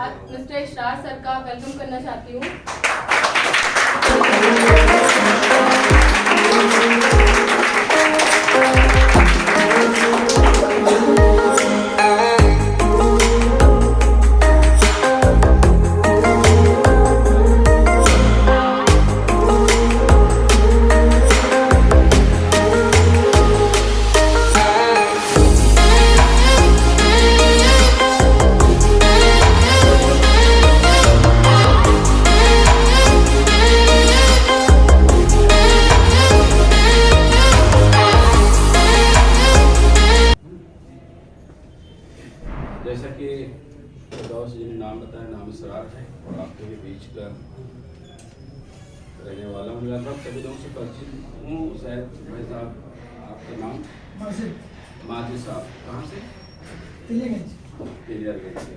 साथ mister Israr sir का welcome करना चाहती हूँ। जैसा कि फिरदौस जी ने नाम बताया, नाम इशरार है और आपके भी बीच का रहने वाला हूँ। लगभग सभी लोगों से परिचित हूँ। शायद भाई साहब, आपका नाम? माजिद साहब। कहाँ से? तिलियागंज से।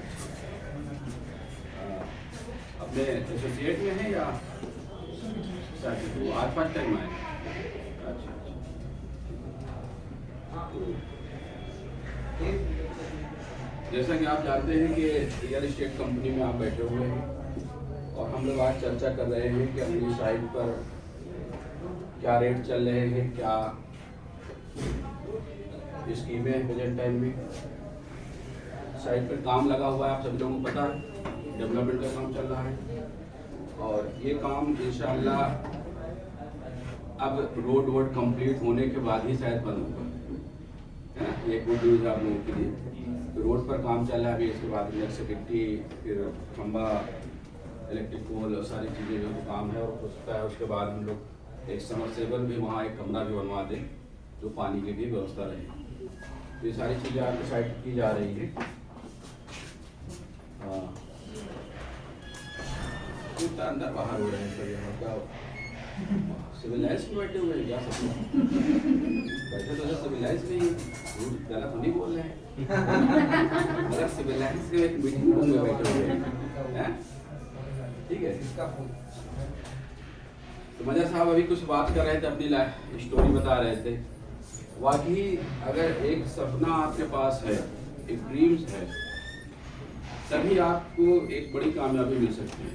अपने एसोसिएट में हैं या आज फर्स्ट टाइम आए? अच्छा। जैसा कि आप जानते हैं कि रियल एस्टेट कंपनी में आप बैठे हुए हैं और हम लोग आज चर्चा कर रहे हैं कि अपनी साइट पर क्या रेट चल रहे हैं, क्या स्कीमें हैं प्रेजेंट टाइम में। साइट पर काम लगा हुआ है, आप सभी लोगों को पता है, डेवलपमेंट का काम चल रहा है और ये काम इंशाअल्लाह अब रोड कंप्लीट होने के बाद ही शायद बंद होगा, है ना। ये गुड न्यूज़ आप लोगों के लिए। तो रोड पर काम चल रहा है अभी, इसके बाद इलेक्ट्रिसिटी, फिर खंबा, इलेक्ट्रिक पोल और सारी चीज़ें जो काम है और हो सकता है उसके बाद हम लोग एक समरसेबल भी वहाँ एक कमरा भी बनवा दें जो पानी की भी व्यवस्था रहे। तो ये सारी चीज़ें आपकी साइड की जा रही है। हाँ, इतना अंदर बाहर हो रहे हैं सर, यहाँ का सिविल लाइन्स में बैठे हुए हैं क्या सब? बैठे तो सिविल लाइन्स में ही, गलत नहीं बोल रहे हैं। अगर सिविल लाइन्स के एक मीटिंग रूम में बैठे हुए हैं, ठीक है। तो मजा साहब अभी कुछ बात कर रहे थे, अपनी स्टोरी बता रहे थे। वाकई अगर एक सपना आपके पास है, एक ड्रीम्स है, तभी आपको एक बड़ी कामयाबी मिल सकती है।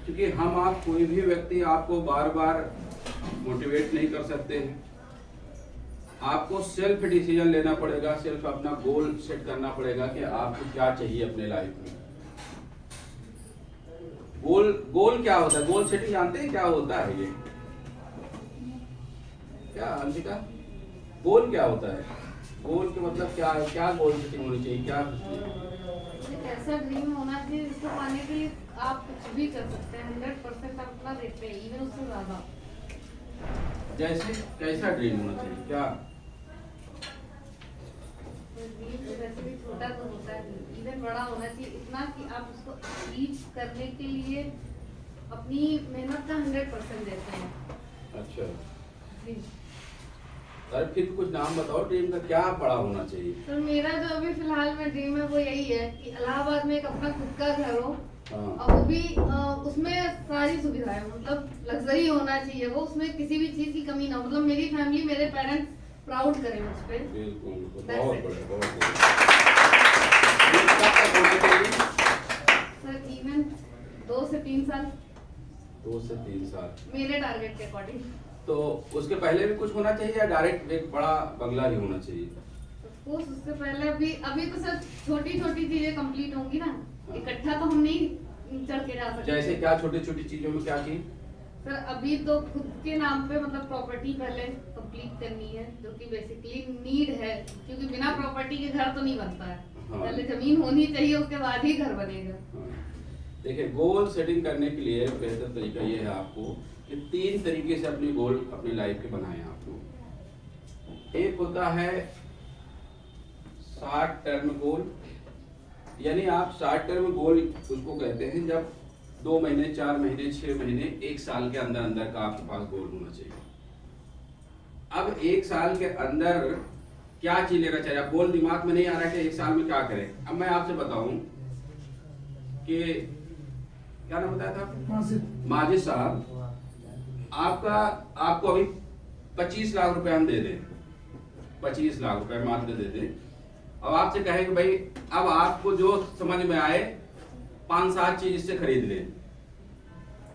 क्योंकि हम आप कोई भी व्यक्ति आपको बार बार मोटिवेट नहीं कर सकते हैं। आपको सेल्फ डिसीजन लेना पड़ेगा, सेल्फ अपना गोल सेट करना पड़ेगा कि आपको क्या चाहिए अपने लाइफ में। गोल क्या होता है? गोल सेटिंग जानते हैं क्या होता है? ये क्या अंशिका, गोल क्या होता है? गोल के मतलब क्या है? क्या गोल सेटिंग होनी चाहिए? क्या ऐसा ड्रीम होना चाहिए जिसको पाने के लिए आप कुछ भी कर सकते हैं, 100% आप अपना देते हैं, इवन उससे ज्यादा। जैसे कैसा ड्रीम होना चाहिए? क्या ड्रीम वैसे भी छोटा तो होता है, इवन बड़ा होना चाहिए, इतना कि आप उसको अचीव करने के लिए अपनी मेहनत का 100% देते हैं। अच्छा, जी। अरे फिर कुछ नाम बताओ ड्रीम का, क्या बड़ा होना चाहिए? तो मेरा जो अभी फिलहाल में ड्रीम है वो यही है कि इलाहाबाद में एक अपना खुद का घर हो। हाँ। और वो भी उसमें सारी सुविधाएं, मतलब लग्जरी होना चाहिए, वो उसमें किसी भी चीज की कमी ना हो, मतलब मेरी फैमिली, मेरे पेरेंट्स प्राउड करें मुझ पे। बिल्कुल, बहुत That's it. बढ़िया, बहुत बढ़िया। सर इवन 2 से 3 साल 2 से 3 साल मेरे टारगेट के अकॉर्डिंग। तो उसके पहले भी कुछ होना चाहिए या डायरेक्ट एक बड़ा बंगला ही होना चाहिए? उससे पहले अभी तो सर छोटी छोटी चीजें कंप्लीट होंगी ना, इकट्ठा तो हम नहीं चढ़ के जा सकते। जैसे क्या छोटी छोटी चीजों में क्या की? सर अभी तो खुद के नाम पे मतलब प्रॉपर्टी पहले कंप्लीट करनी है, जो कि बेसिकली नीड है, क्योंकि बिना प्रॉपर्टी के घर तो नहीं बनता है। हाँ। पहले जमीन होनी चाहिए, उसके बाद ही घर बनेगा। देखिए, गोल सेटिंग करने के लिए बेहतर तरीका ये है आपको कि 3 तरीके से अपनी गोल अपनी लाइफ के बनाए आपको। एक होता है शॉर्ट टर्म गोल, यानी आप शॉर्ट टर्म गोल उसको कहते हैं जब 2 महीने, 4 महीने, 6 महीने, 1 साल के अंदर अंदर का आपके पास गोल होना चाहिए। अब 1 साल के अंदर क्या चीज लेना चाहिए? आप गोल दिमाग में नहीं आ रहा है कि 1 साल में क्या करें। अब मैं आपसे बताऊं कि क्या नाम बताया था? माजिद साहब, आपको अभी 25 लाख रुपए हम दे दें, 25 लाख रुपए मात्र दे दें, अब आपसे कहें कि भाई अब आपको जो समझ में आए 5-7 चीज इससे खरीद लें।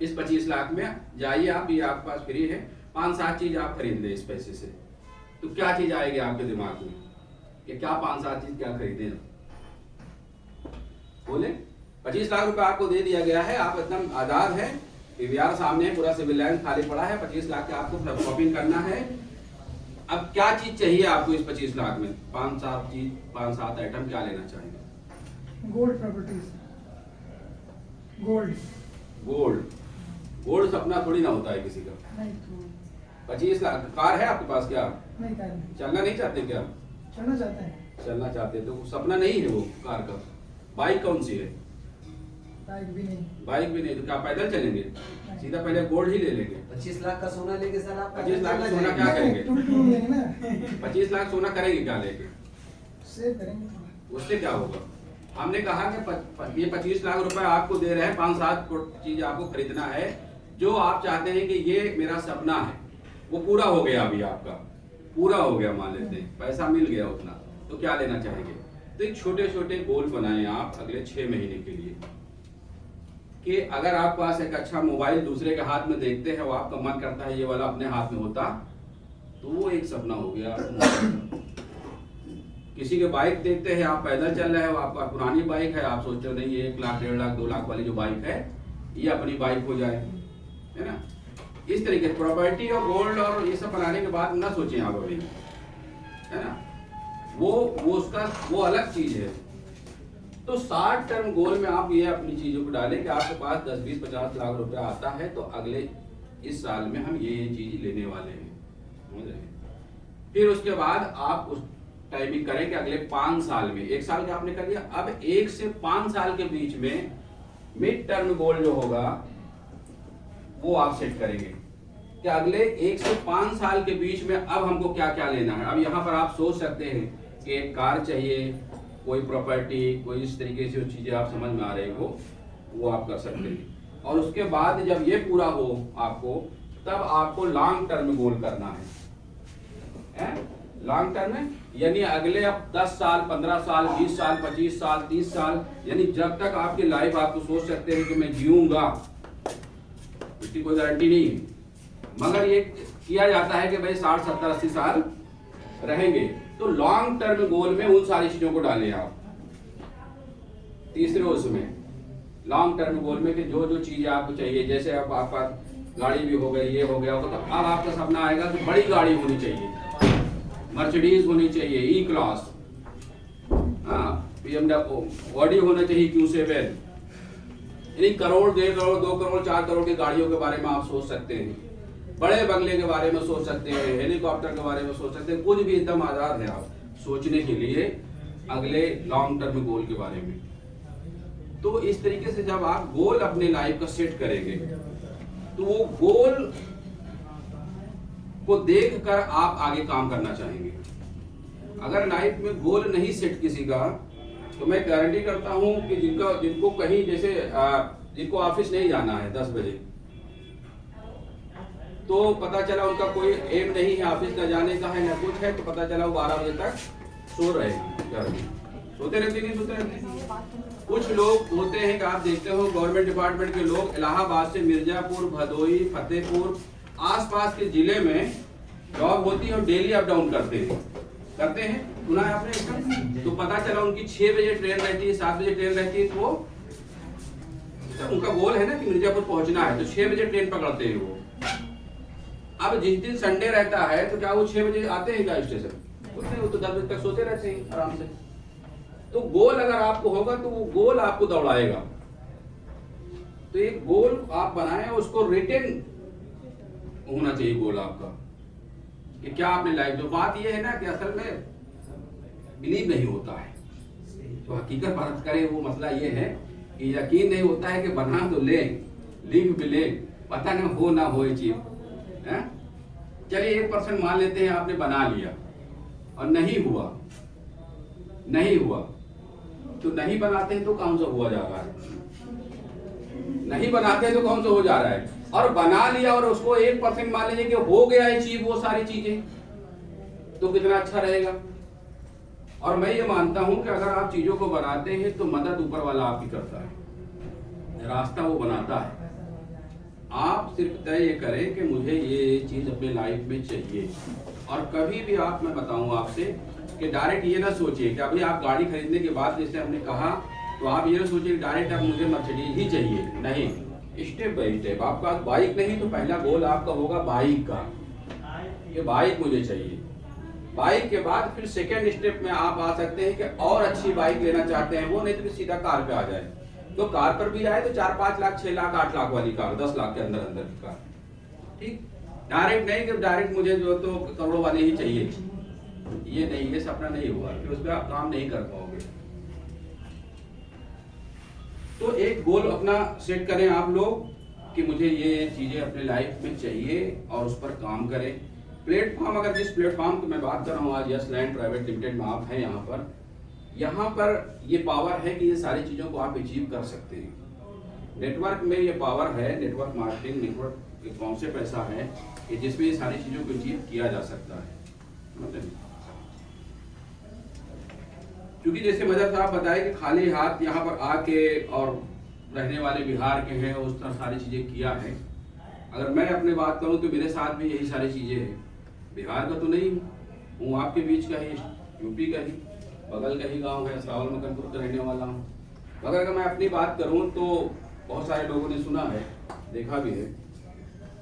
इस 25 लाख में जाइए आप, ये आपके पास फ्री है, 5-7 चीज आप खरीद लें इस पैसे से। तो क्या चीज आएगी आपके दिमाग में कि क्या 5-7 चीज क्या खरीदे? बोले 25 लाख रुपए आपको दे दिया गया है, आप एकदम आजाद है, पीवीआर सामने है, पूरा सिविल लाइन खाली पड़ा है, 25 लाख का आपको शॉपिंग करना है। अब क्या चीज चाहिए आपको इस 25 लाख में? 5-7 चीज, 5-7 आइटम क्या लेना चाहेंगे? Gold properties, gold. गोल्ड सपना थोड़ी ना होता है किसी का। नहीं तो 25 लाख। कार है आपके पास क्या? नहीं कार नहीं, चलना नहीं चाहते क्या? चलना चाहते हैं। चलना चाहते तो सपना नहीं है वो कार का। बाइक कौन सी है? बाइक भी नहीं। बाइक भी नहीं, तो क्या पैदल चलेंगे? सीधा पहले गोल्ड ही ले लेंगे। 25 लाख का सोना लेके सर आप 25 लाख का सोना क्या नहीं, करेंगे? टूट लेंगे ना, 25 लाख सोना करेंगे क्या लेके? सेव करेंगे थोड़ा। उससे क्या होगा? हमने कहा कि ये 25 लाख रुपए आपको दे रहे हैं, 5-7 चीज आपको खरीदना है जो आप चाहते हैं कि ये मेरा सपना है, वो पूरा हो गया, अभी आपका पूरा हो गया मान लेते हैं, पैसा मिल गया उतना, तो क्या लेना चाहेंगे? तो एक छोटे छोटे गोल बनाएं आप अगले 6 महीने के लिए, कि अगर आपके पास एक अच्छा मोबाइल दूसरे के हाथ में देखते हैं, वो आपका मन करता है ये वाला अपने हाथ में होता, तो वो एक सपना हो गया। किसी के बाइक देखते हैं, आप पैदल चल रहे हो, आपका पुरानी बाइक है, आप सोचते हो नहीं ये 1 लाख, 1.5 लाख, 2 लाख वाली जो बाइक है ये अपनी बाइक हो जाए, है ना? इस तरीके से प्रॉपर्टी और गोल्ड और ये सब बनाने के बाद ना सोचें आप अभी, है ना? वो उसका वो अलग चीज है। तो 60 टर्म गोल में आप ये अपनी चीजों को डालें कि आपके पास 10, 20, 50 लाख रुपया आता है, तो अगले इस साल में हम ये चीज लेने वाले हैं, समझ रहे हैं? फिर उसके बाद आप उस टाइमिंग करें कि अगले 5 साल में, 1 साल का आपने कर लिया, अब 1 से 5 साल के बीच में मिड टर्म गोल जो होगा वो आप सेट करेंगे कि अगले 1 से 5 साल के बीच में अब हमको क्या क्या लेना है। अब यहाँ पर आप सोच सकते हैं कि एक कार चाहिए, कोई प्रॉपर्टी, कोई इस तरीके से जो चीजें आप समझ में आ रही हो वो आप कर सकते हैं। और उसके बाद जब ये पूरा हो आपको, तब आपको लॉन्ग टर्म गोल करना है? लॉन्ग टर्म में यानी अगले अब 10 साल, 15 साल, 20 साल, 25 साल, 30 साल, यानी जब तक आपकी लाइफ आपको सोच सकते हैं कि मैं जीऊंगा, इसकी कोई गारंटी नहीं है, मगर ये किया जाता है कि भाई 60, 70, 80 साल रहेंगे। तो लॉन्ग टर्म गोल में उन सारी चीजों को डालें आप तीसरे उसमें लॉन्ग टर्म गोल में कि जो जो चीजें आपको चाहिए, जैसे अब आपका गाड़ी भी हो गई, ये हो गया, तो अब आपका सपना आएगा कि बड़ी गाड़ी होनी चाहिए, मर्सिडीज होनी चाहिए, ई क्लास, BMW, ऑडी होना चाहिए Q7, यानी करोड़, 1.5 करोड़, 2 करोड़, 4 करोड़ की गाड़ियों के बारे में आप सोच सकते हैं, बड़े बंगले के बारे में सोच सकते हैं, हेलीकॉप्टर के बारे में सोच सकते हैं, कुछ भी एकदम आजाद है आप सोचने के लिए अगले लॉन्ग टर्म गोल के बारे में। तो इस तरीके से जब आप गोल अपने लाइफ का सेट करेंगे, तो वो गोल को देखकर आप आगे काम करना चाहेंगे। अगर लाइफ में गोल नहीं सेट किसी का, तो मैं गारंटी करता हूं कि जिनको कहीं जैसे जिनको ऑफिस नहीं जाना है 10 बजे, तो पता चला उनका कोई एम नहीं है ऑफिस का जाने का है, ना कुछ है, तो पता चला वो 12 बजे तक सो रहे हैं घर में, सोते रहते नहीं सोते रहते। कुछ लोग होते हैं कि आप देखते हो गवर्नमेंट डिपार्टमेंट के लोग इलाहाबाद से मिर्जापुर, भदोही, फतेहपुर आसपास के जिले में जॉब होती है और डेली अप डाउन करते हैं सुना है आपने इसका? तो पता चला उनकी 6 बजे ट्रेन रहती है, 7 बजे ट्रेन रहती है, तो उनका गोल है ना कि मिर्जापुर पहुंचना है, तो 6 बजे ट्रेन पकड़ते हैं वो। अब जिस दिन संडे रहता है तो क्या वो 6 बजे आते हैं क्या स्टेशन? वो तो 10 बजे तक सोते रहते हैं आराम से। तो गोल अगर आपको होगा तो वो गोल आपको दौड़ाएगा। तो एक गोल आप बनाएं, उसको रिटेन होना चाहिए गोल आपका कि क्या आपने लाइफ। जो बात ये है ना कि असल में बिलीव नहीं होता है, तो हकीकत बात करें वो मसला ये है कि यकीन नहीं होता है कि बना तो ले, लिख भी ले, पता ना हो ना हो ये चीज। चलिए 1% मान लेते हैं आपने बना लिया और नहीं हुआ, तो नहीं बनाते हैं तो कौन सा हुआ जा रहा है, नहीं बनाते हैं तो कौन सा हो जा रहा है। और बना लिया और उसको 1% मान लीजिए कि हो गया है चीज, वो सारी चीजें, तो कितना अच्छा रहेगा। और मैं ये मानता हूं कि अगर आप चीजों को बनाते हैं तो मदद ऊपर वाला आपकी करता है। रास्ता वो बनाता है। आप सिर्फ तय ये करें कि मुझे ये चीज़ अपने लाइफ में चाहिए। और कभी भी आप, मैं बताऊँ आपसे कि डायरेक्ट ये ना सोचिए कि अभी आप गाड़ी खरीदने के बाद, जैसे हमने कहा, तो आप ये ना सोचिए डायरेक्ट अब मुझे मर्सिडीज ही चाहिए। नहीं, स्टेप बाई स्टेप। आपका बाइक नहीं तो पहला गोल आपका होगा बाइक का, कि बाइक मुझे चाहिए। बाइक के बाद फिर सेकेंड स्टेप में आप आ सकते हैं कि और अच्छी बाइक लेना चाहते हैं वो, नहीं तो फिर सीधा कार पे आ जाए। तो कार पर भी आए तो 4-5 लाख, 6 लाख, 8 लाख वाली कार, 10 लाख के अंदर अंदर की कार। ठीक, डायरेक्ट नहीं कि डायरेक्ट मुझे जो तो करोड़ों वाले ही चाहिए, ये नहीं, ये सपना नहीं हुआ, फिर उस पर आप काम नहीं कर पाओगे। तो एक गोल अपना सेट करें आप लोग कि मुझे ये चीजें अपने लाइफ में चाहिए और उस पर काम करें। प्लेटफॉर्म, अगर जिस प्लेटफॉर्म की मैं बात कर रहा हूँ आज, यस लैंड प्राइवेट लिमिटेड में आप हैं, यहाँ पर ये पावर है कि ये सारी चीज़ों को आप अचीव कर सकते हैं। नेटवर्क में ये पावर है, नेटवर्क मार्केटिंग, नेटवर्क एक कॉन्सेप्ट ऐसा है कि जिसमें ये सारी चीज़ों को अचीव किया जा सकता है। क्योंकि जैसे मदर साहब बताए कि खाली हाथ यहाँ पर आके और रहने वाले बिहार के हैं, उस तरह सारी चीज़ें किया है। अगर मैं अपनी बात करूँ तो मेरे साथ भी यही सारी चीज़ें हैं। बिहार का तो नहीं हूँ, आपके बीच का ही, यूपी का ही, बगल का ही गांव है, सावल मकनपुर का रहने वाला हूँ। मगर अगर मैं अपनी बात करूँ तो बहुत सारे लोगों ने सुना है, देखा भी है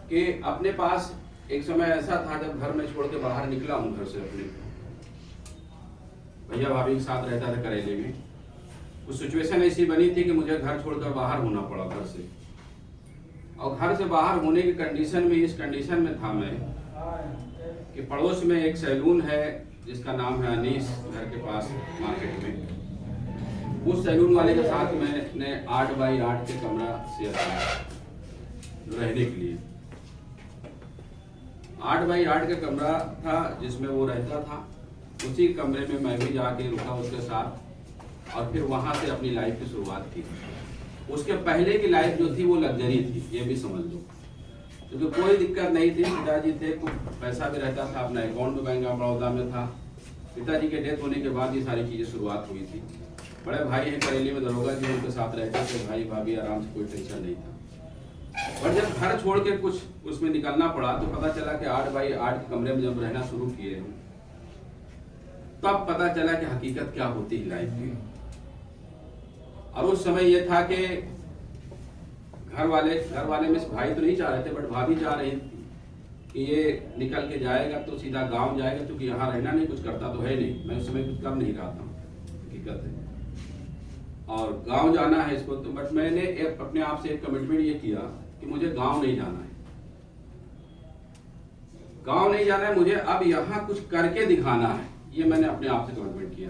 कि अपने पास एक समय ऐसा था जब घर में छोड़ के बाहर निकला हूँ घर से, अपने भैया भाभी के साथ रहता था करेले में। कुछ सिचुएशन ऐसी बनी थी कि मुझे घर छोड़कर बाहर होना पड़ा घर से। और घर से बाहर होने की कंडीशन में, इस कंडीशन में था मैं कि पड़ोस में एक सैलून है जिसका नाम है अनीस, घर के पास मार्केट में। उस सैलून वाले के साथ मैंने 8 बाई 8 के कमरा शेयर किया रहने के लिए। 8 बाई 8 का कमरा था जिसमें वो रहता था। उसी कमरे में मैं भी जाके रुका उसके साथ और फिर वहाँ से अपनी लाइफ की शुरुआत की। उसके पहले की लाइफ जो थी वो लग्जरी थी, ये भी समझ लो, क्योंकि कोई दिक्कत नहीं थी। पिताजी थे, कुछ पैसा भी रहता था, अपना अकाउंट में बैंक ऑफ बड़ौदा में था। पिताजी के डेथ होने के बाद ये सारी चीज़ें शुरुआत हुई थी। बड़े भाई हैं करेली में दरोगा जी, उनके साथ रहते थे, भाई भाभी आराम से, कोई टेंशन नहीं था। और जब घर छोड़ के कुछ उसमें निकलना पड़ा तो पता चला कि 8 बाई 8 के कमरे में जब रहना शुरू किए हूँ तब पता चला कि हकीकत क्या होती है लाइफ की। और उस समय ये था कि घर वाले में भाई तो नहीं चाह रहे थे, बट भाभी चाह रही थी कि ये निकल के जाएगा तो सीधा गांव जाएगा, क्योंकि यहाँ रहना नहीं, कुछ करता तो है नहीं। मैं उस समय कुछ कर नहीं रहा था, हकीकत है। और गांव जाना है इसको तो, बट मैंने अपने आप से एक कमिटमेंट ये किया कि मुझे गांव नहीं जाना है, गांव नहीं जाना है मुझे, अब यहाँ कुछ करके दिखाना है। ये मैंने अपने आप से कमिटमेंट किया।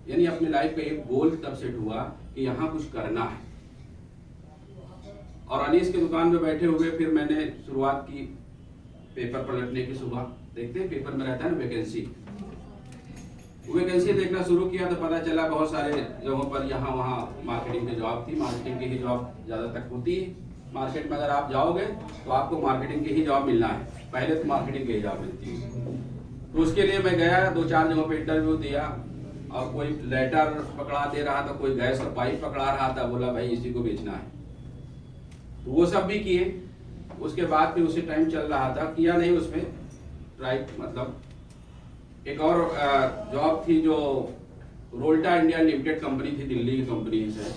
यानी अपनी लाइफ का एक गोल तब सेट हुआ कि यहाँ कुछ करना है। और अनीस की दुकान में बैठे हुए फिर मैंने शुरुआत की पेपर पलटने की। सुबह देखते हैं पेपर में रहता है ना वैकेंसी देखना शुरू किया तो पता चला बहुत सारे जगहों पर यहाँ वहाँ मार्केटिंग की जॉब थी। मार्केटिंग की ही जॉब ज़्यादा तक होती है मार्केट में। अगर आप जाओगे तो आपको मार्केटिंग की ही जॉब मिलना है, पहले तो मार्केटिंग की ही जॉब मिलती है। तो उसके लिए मैं गया, 2-4 जगहों पे इंटरव्यू दिया और कोई लेटर पकड़ा दे रहा था, कोई गैस और पाइप पकड़ा रहा था, बोला भाई इसी को बेचना है। तो वो सब भी किए। उसके बाद फिर उसी टाइम चल रहा था, किया नहीं उसमें ट्राई, मतलब एक और जॉब थी जो रोल्टा इंडिया लिमिटेड कंपनी थी, दिल्ली की कंपनी है।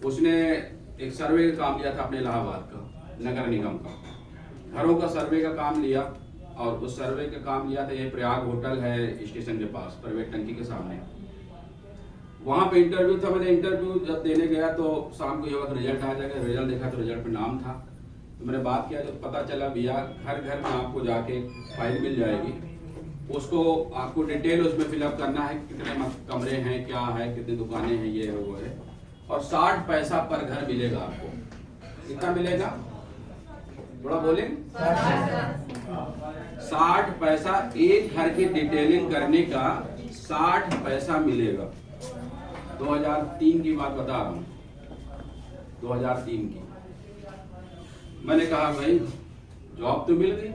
उसने एक सर्वे का काम लिया था अपने इलाहाबाद का नगर निगम का, घरों का सर्वे का काम लिया। और उस सर्वे का काम लिया था, ये प्रयाग होटल है स्टेशन के पास, प्राइवेट टंकी के सामने। वहाँ पे इंटरव्यू था। मैंने इंटरव्यू जब देने गया तो शाम को ये वक्त रिजल्ट आ जाएगा, रिजल्ट देखा तो रिजल्ट पे नाम था। तो मैंने बात किया, तो पता चला भैया घर घर में आपको जाके फाइल मिल जाएगी, उसको आपको डिटेल उसमें फिलअप करना है, कितने कमरे हैं, क्या है, कितनी दुकानें हैं, ये है वो है। और 60 पैसा पर घर मिलेगा आपको। कितना मिलेगा, थोड़ा बोले? 60 पैसा एक घर की डिटेलिंग करने का 60 पैसा मिलेगा। 2003 की बात बता रहा हूँ, 2003 की। मैंने कहा भाई जॉब तो मिल गई,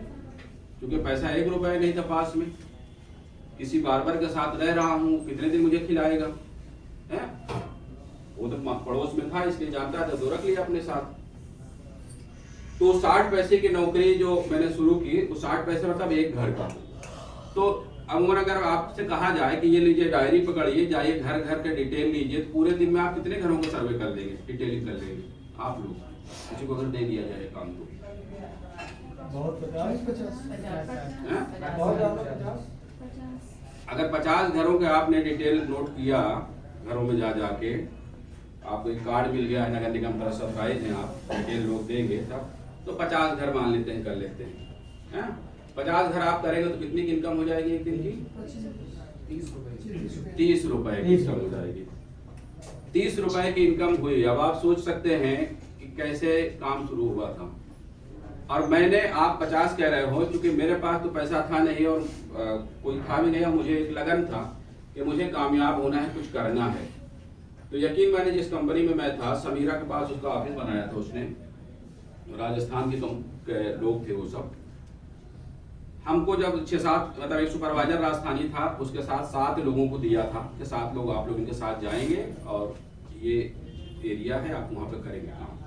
क्योंकि पैसा 1 रुपया नहीं था पास में। किसी बार्बर के साथ रह रहा हूँ, कितने दिन मुझे खिलाएगा है? वो तो पड़ोस में था इसलिए जानता था, तो रख लिया अपने साथ। तो 60 पैसे की नौकरी जो मैंने शुरू की, वो 60 पैसे मतलब एक घर का। तो अब अगर आपसे कहा जाए कि ये लीजिए डायरी पकड़िए, जाइए घर घर के डिटेल लीजिए, तो पूरे दिन में आप कितने घरों का सर्वे कर लेंगे, डिटेलिंग कर लेंगे आप लोग? किसी को अगर दे दिया जाए काम तो बहुत 50 अगर 50 घरों के आपने डिटेल नोट किया, घरों में जा जाके आपको एक कार्ड मिल गया है, नगर निगम तरफ सरप्राइज है, आप डिटेल लोग देंगे तब तो 50 घर मान लेते हैं, कर लेते हैं। 50 घर आप करेंगे तो कितनी की इनकम हो जाएगी एक दिन की? 30 रुपए की इनकम हो जाएगी। 30 रुपए की इनकम हुई। अब आप सोच सकते हैं कि कैसे काम शुरू हुआ था। और मैंने, आप 50 कह रहे हो, क्योंकि मेरे पास तो पैसा था नहीं और कोई था भी नहीं, और मुझे एक लगन था कि मुझे कामयाब होना है, कुछ करना है। तो यकीन मैंने जिस कंपनी में मैं था, समीरा के पास उसका ऑफिस बनाया था उसने, राजस्थान के लोग थे वो सब। हमको जब 6-7 मतलब एक सुपरवाइजर राजस्थानी था, उसके साथ 7 लोगों को दिया था कि 7 लोग आप लोग इनके साथ जाएंगे और ये एरिया है, आप वहां पे करेंगे काम।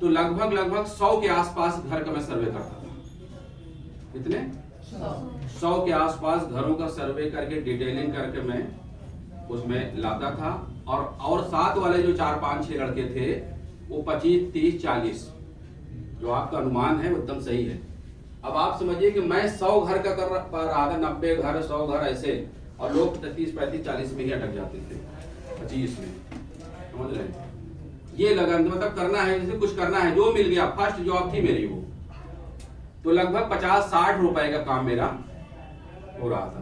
तो लगभग 100 के आसपास घर का मैं सर्वे करता था। कितने? 100 के आसपास घरों का सर्वे करके डिटेलिंग करके मैं उसमें लाता था। और साथ वाले जो 4-5-6 लड़के थे वो 25, 30, 40, जो आपका अनुमान है वो एकदम सही है। अब आप समझिए कि मैं 100 घर का कर रहा था, 90 घर, 100 घर ऐसे, और लोग 30, 35, 40 में ही अटक जाते थे, 25 में। समझ रहे हैं? ये लगन, मतलब करना है, जैसे कुछ करना है, जो मिल गया। फर्स्ट जॉब थी मेरी वो, तो लगभग 50-60 रुपए का काम मेरा हो रहा था।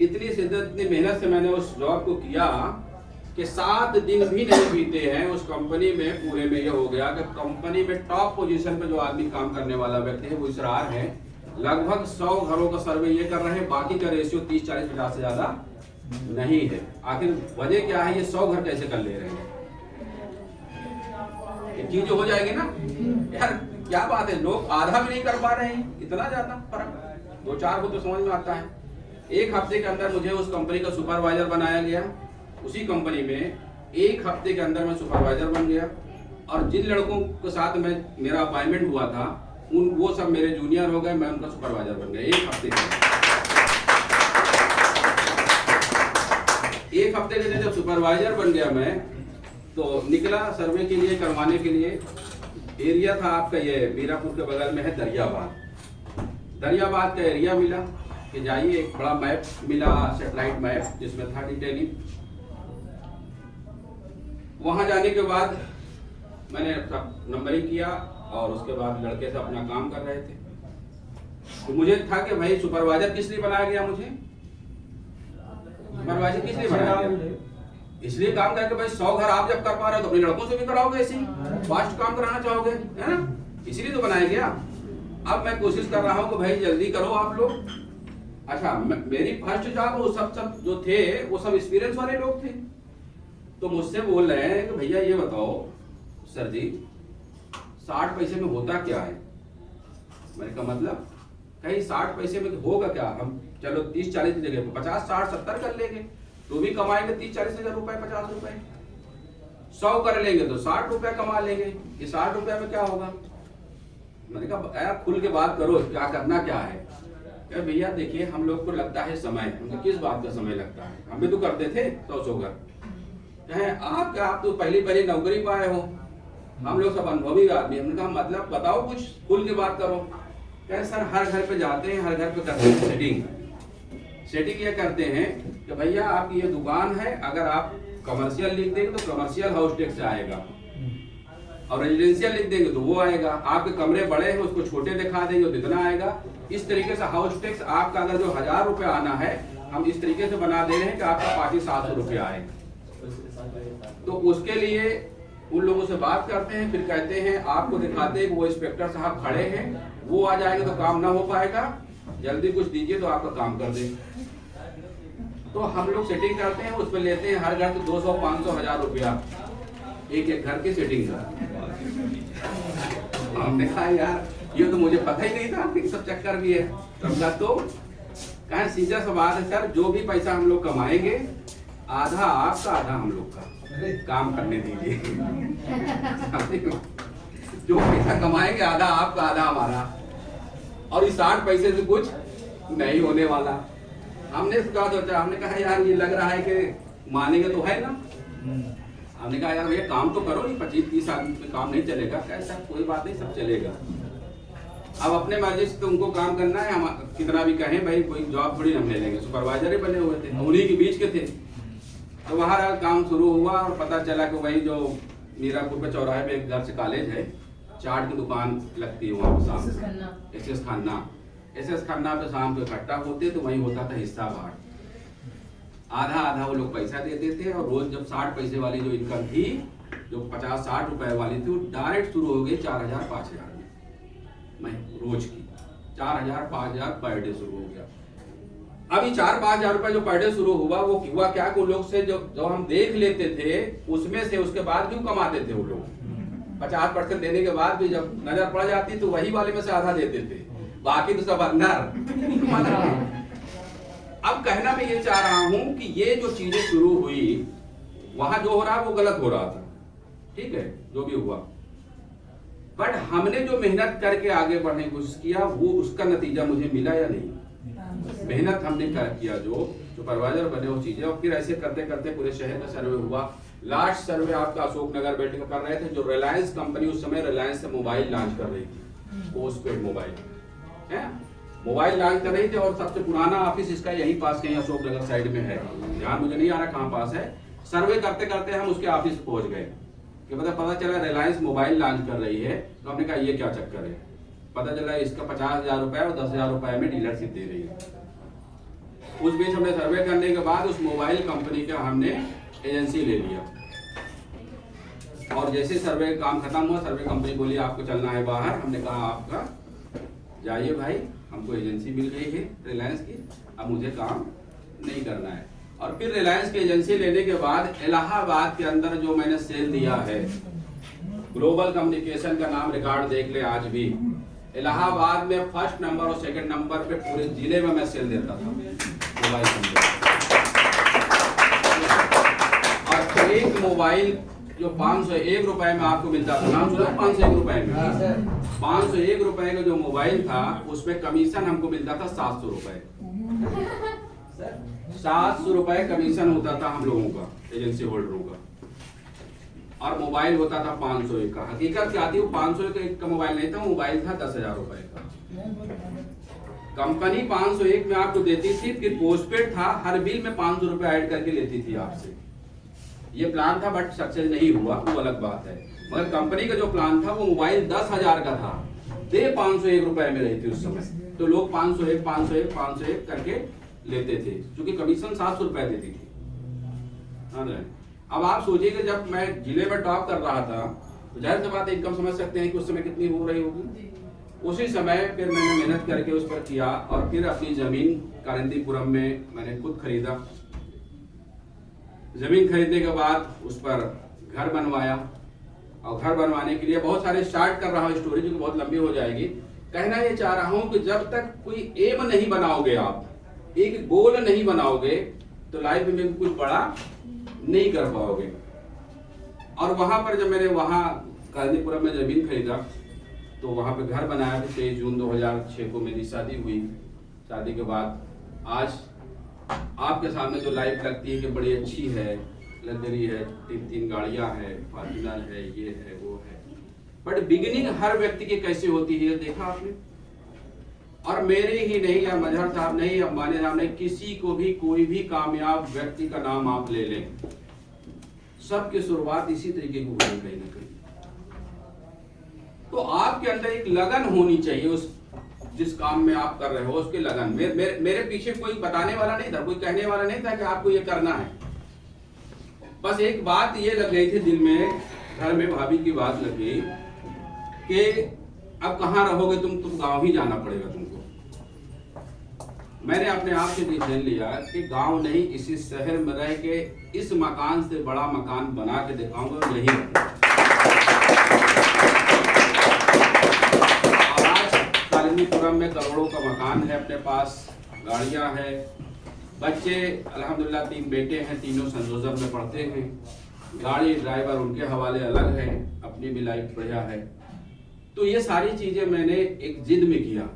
इतनी शिद्दत, इतनी मेहनत से मैंने उस जॉब को किया कि 7 दिन भी नहीं बीते हैं उस कंपनी में, पूरे में ये हो गया कि कंपनी में टॉप पोजीशन पे जो आदमी काम करने वाला व्यक्ति है वो इसरार है, लगभग 100 घरों का सर्वे ये कर रहे हैं, बाकी का रेशियो 30, 40, 50 से ज्यादा नहीं है। आखिर वजह क्या है? ये 100 घर कैसे कर ले रहे हैं? ये चीज हो जाएगी ना यार, क्या बात है, लोग आधा भी नहीं कर पा रहे हैं, इतना ज्यादा फर्क। 2-4 को तो समझ में आता है। एक हफ्ते के अंदर मुझे उस कंपनी का सुपरवाइजर बनाया गया। उसी कंपनी में 1 हफ्ते के अंदर मैं सुपरवाइजर बन गया। और जिन लड़कों के साथ मेरा अपॉइंटमेंट हुआ था, वो सब मेरे जूनियर हो गए, मैं उनका सुपरवाइजर बन गया 1 हफ्ते के अंदर। 1 हफ्ते के जब सुपरवाइजर बन गया मैं, तो निकला सर्वे के लिए, करवाने के लिए। एरिया था आपका ये मीरापुर के बगल में है दरियाबाद। दरियाबाद का एरिया मिला कि जाइए, एक बड़ा मैप मिला, सैटेलाइट मैप, जिसमें था डिटेलिंग। वहां जाने के बाद मैंने नंबरिंग किया और उसके बाद लड़के से अपना काम कर रहे थे। तो मुझे था कि भाई सुपरवाइजर किस लिए बनाया गया? मुझे सुपरवाइजर किस लिए बनाया गया? इसलिए काम करके भाई 100 घर आप जब कर पा रहे हो तो अपने लड़कों से भी कराओगे, ऐसे ही फास्ट काम कराना चाहोगे, है ना? इसीलिए तो बनाया गया। अब मैं कोशिश कर रहा हूँ कि भाई जल्दी करो आप लोग। अच्छा, मेरी फर्स्ट जॉब वो सब जो थे वो सब एक्सपीरियंस वाले लोग थे। तो मुझसे बोल रहे हैं कि भैया ये बताओ सर जी, 60 पैसे में होता क्या है? मैंने कहा मतलब कहीं 60 पैसे में होगा क्या? हम चलो 30-40 की जगह 50-60-70 कर लेंगे, तो भी कमाएंगे 30-40 हजार रुपए, 50 रुपए। 100 कर लेंगे तो 60 रुपए कमा लेंगे। ये 60 रुपए में क्या होगा? मैंने कहा यार खुल के बात करो, क्या करना क्या है? भैया देखिए, हम लोग को लगता है समय। उनको किस बात का समय लगता है? हम भी तो करते थे 100 घर। कहे आप तो पहली नौकरी पाए हो, हम लोग सब अनुभवी आदमी। हमने कहा मतलब बताओ, कुछ खुल के बात करो। कहे सर हर घर पे जाते हैं, हर घर पे करते हैं सेटिंग ये करते हैं कि भैया आपकी ये दुकान है, अगर आप कमर्शियल लिख देंगे तो कमर्शियल हाउस टैक्स आएगा, और रेजिडेंशियल लिख देंगे तो वो आएगा। आपके कमरे बड़े हैं, उसको छोटे दिखा देंगे तो इतना आएगा। इस तरीके से हाउस टैक्स आपका अगर जो 1000 रुपए आना है, हम इस तरीके से बना दे रहे हैं कि आपका 500-700 रुपये आए। तो उसके लिए उन लोगों से बात करते हैं, फिर कहते हैं, आपको दिखाते हैं कि वो इंस्पेक्टर साहब खड़े हैं, वो आ जाएंगे तो काम ना हो पाएगा, जल्दी कुछ दीजिए तो आपका काम कर दें। तो हम लोग सेटिंग करते हैं, उस पर लेते हैं हर घर 200, 500, 1000 रुपया एक घर की सेटिंग का। हमने कहा यार ये तो मुझे पता ही नहीं था, इन सब चक्कर भी है। तो कहा सीधा सा बात है सर, जो भी पैसा हम लोग कमाएंगे आधा आपका आधा हम लोग का, काम करने दीजिए। जो पैसा कमाएंगे आधा आपका आधा हमारा, और इस 60 पैसे से कुछ नहीं होने वाला। हमने क्या सोचा, हमने कहा यार ये लग रहा है कि मानेंगे तो है ना। हमने कहा यार भैया काम तो करो, ये 25-30 आदमी में काम नहीं चलेगा। कैसा कोई बात नहीं, सब चलेगा। अब अपने मर्जी से तो उनको काम करना है, हम कितना भी कहें भाई, कोई जॉब थोड़ी हम ले लेंगे। सुपरवाइजर ही बने हुए थे, उन्हीं के बीच के थे। तो वहाँ काम शुरू हुआ और पता चला कि वही जो मीरापुर पे चौराहे पे एक गर्ल्स कॉलेज है, चाट की दुकान लगती है वहाँ पे शाम को, एस खन्ना पे शाम को इकट्ठा होते, तो वही होता था हिस्सा बांट। आधा आधा वो लोग पैसा देते थे, और रोज जब 60 पैसे वाली जो इनकम थी, जो 50-60 रुपए वाली थी, वो डायरेक्ट शुरू हो गई 4000-5000 में रोज की। 4000-5000 पर डे शुरू हो गया। अभी 4-5 हजार रुपए जो पर डे शुरू हुआ, वो हुआ क्या को लोग से जो हम देख लेते थे, उसमें से उसके बाद क्यों कमाते थे वो लोग। 50% देने के बाद भी जब नजर पड़ जाती तो वही वाले में से आधा देते थे, बाकी तो सब अंदर। अब कहना मैं ये चाह रहा हूं कि ये जो चीजें शुरू हुई, वहां जो हो रहा है वो गलत हो रहा था, ठीक है, जो भी हुआ। बट हमने जो मेहनत करके आगे बढ़ने की कोशिश किया, वो उसका नतीजा मुझे मिला या नहीं। मेहनत हमने किया, जो सुपरवाइजर बने वो चीजें, और फिर ऐसे करते करते पूरे शहर का सर्वे हुआ। लास्ट सर्वे आपका अशोक नगर बेल्ट का कर रहे थे, जो रिलायंस कंपनी उस समय रिलायंस से मोबाइल लॉन्च कर रही थी, पोस्टपेड मोबाइल है, मोबाइल लॉन्च कर रही थी। और सबसे पुराना ऑफिस इसका यही पास कहीं अशोक नगर साइड में है, ध्यान मुझे नहीं आ रहा कहाँ पास है। सर्वे करते करते हम उसके ऑफिस पहुंच गए कि पता चला रिलायंस मोबाइल लॉन्च कर रही है। तो हमने कहा ये क्या चक्कर है। पता चला इसका 50,000 रुपए और 10,000 रुपए में डीलरशिप दे रही है। उस बीच हमने सर्वे करने के बाद उस मोबाइल कंपनी का हमने एजेंसी ले लिया, और जैसे सर्वे काम खत्म हुआ, सर्वे कंपनी बोली आपको चलना है बाहर। हमने कहा आपका जाइए भाई, हमको एजेंसी मिल गई है रिलायंस की, अब मुझे काम नहीं करना है। और फिर रिलायंस की एजेंसी लेने के बाद इलाहाबाद के अंदर जो मैंने सेल दिया है, ग्लोबल कम्युनिकेशन का नाम रिकॉर्ड देख ले आज भी, इलाहाबाद में फर्स्ट नंबर और सेकंड नंबर पे पूरे जिले में मैं सेल देता था मोबाइल कंपनी। और एक मोबाइल जो 501 रुपए में आपको मिलता था, नाम सुना 501 रुपए में, 501 रुपए का जो मोबाइल था, उसमें कमीशन हमको मिलता था 700 रुपए। 700 रुपए कमीशन होता था हम लोगों का, एजेंसी होल्डरों का, और मोबाइल होता था 501 का। हकीकत क्या थी, वो 501 का मोबाइल नहीं था, मोबाइल था 10,000 रुपए का। कंपनी 501 में आपको देती थी, फिर पोस्टपेड था, हर बिल में 500 रुपए ऐड करके लेती थी आपसे। ये प्लान था, बट सक्सेस नहीं हुआ, वो अलग बात है। मगर कंपनी का जो प्लान था, वो मोबाइल 10,000 का था, दे 501 रुपए में रही थी उस समय। तो लोग 501 करके लेते थे, क्योंकि कमीशन 700 रुपए देती थी। अब आप सोचिए कि जब मैं जिले में टॉप कर रहा था, तो जाहिर सी बात है इनकम समझ सकते हैं कि उस समय कितनी हो रही होगी। उसी समय फिर मैंने मेहनत करके उस पर किया, और फिर अपनी जमीन कारिंदीपुरम में मैंने खुद खरीदा। जमीन खरीदने के बाद उस पर घर बनवाया, और घर बनवाने के लिए बहुत सारे स्टार्ट कर रहा हूँ स्टोरी, जो बहुत लंबी हो जाएगी। कहना ये चाह रहा हूँ कि जब तक कोई एम नहीं बनाओगे, आप एक गोल नहीं बनाओगे, तो लाइफ में कुछ बड़ा नहीं कर पाओगे। और वहां पर जब मैंने वहां कारिंदीपुरम में जमीन खरीदा, तो वहां पे घर बनाया। 23 जून 2006 को मेरी शादी हुई। शादी के बाद आज आपके सामने जो लाइफ लगती है कि बड़ी अच्छी है, लग्जरी है, 3 गाड़ियां हैं, फॉर्च्यूनर है, ये है, वो है। बट बिगिनिंग हर व्यक्ति की कैसे होती है, देखा आपने। और मेरे ही नहीं, या मजहर साहब नहीं, अंबानी साहब नहीं, किसी को भी, कोई भी कामयाब व्यक्ति का नाम आप ले लें, सबकी शुरुआत इसी तरीके की होनी कहीं ना कहीं। तो आपके अंदर एक लगन होनी चाहिए, उस जिस काम में आप कर रहे हो उसकी लगन। मेरे पीछे कोई बताने वाला नहीं था, कोई कहने वाला नहीं था कि आपको ये करना है। बस एक बात ये लग गई थी दिल में, घर में भाभी की बात लगी कि अब कहाँ रहोगे तुम गांव ही जाना पड़ेगा तुमको। मैंने अपने आप से डिसीजन लिया कि गांव नहीं, इसी शहर में रह के इस मकान से बड़ा मकान बना के दिखाऊंगा, यही रहूंगा। कालिंदीपुरम में करोड़ों का मकान है अपने पास, गाड़ियां हैं, बच्चे अल्हम्दुलिल्लाह 3 बेटे हैं, तीनों सेंट जोसेफ में पढ़ते हैं। गाड़ी ड्राइवर उनके हवाले अलग है, अपनी भी लाइफ बढ़िया है। तो ये सारी चीज़ें मैंने एक जिद में किया